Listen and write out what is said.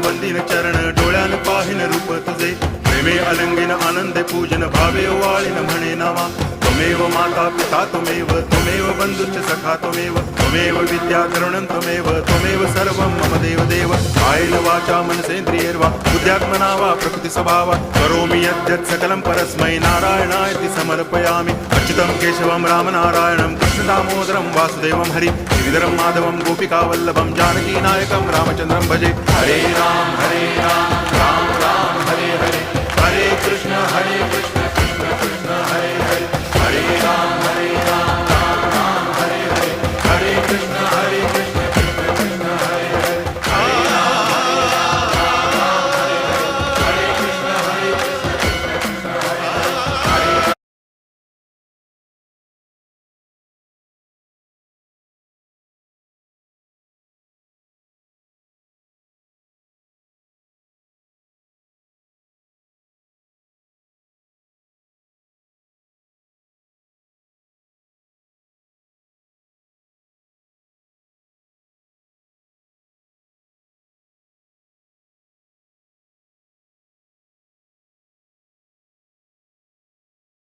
वंदिन चरण डोळ्यान पाहिन रूप तुझे प्रेमे अलंगिन आनंदे पूजन भावे वाळीन म्हणे नावा त्वमेव माता पिता त्वमेव बंधुश्च सखा त्वमेव विद्या तरुणं त्वमेव सर्वं मम देव देव कायेन वाचा मनसेन्द्रियैर्वा बुद्ध्यात्मना वा प्रकृति स्वभावा करोमि यद्यत् सकलं परस्मै नारायणायति समर्पयामि अच्युतं केशवं रामनारायणं कृष्णदामोदरं वासुदेवं हरि गिरिधरं माधवं गोपिकावल्लभं जानकीनायकं रामचन्द्रं भजे हरे राम राम राम हरे हरे हरे कृष्ण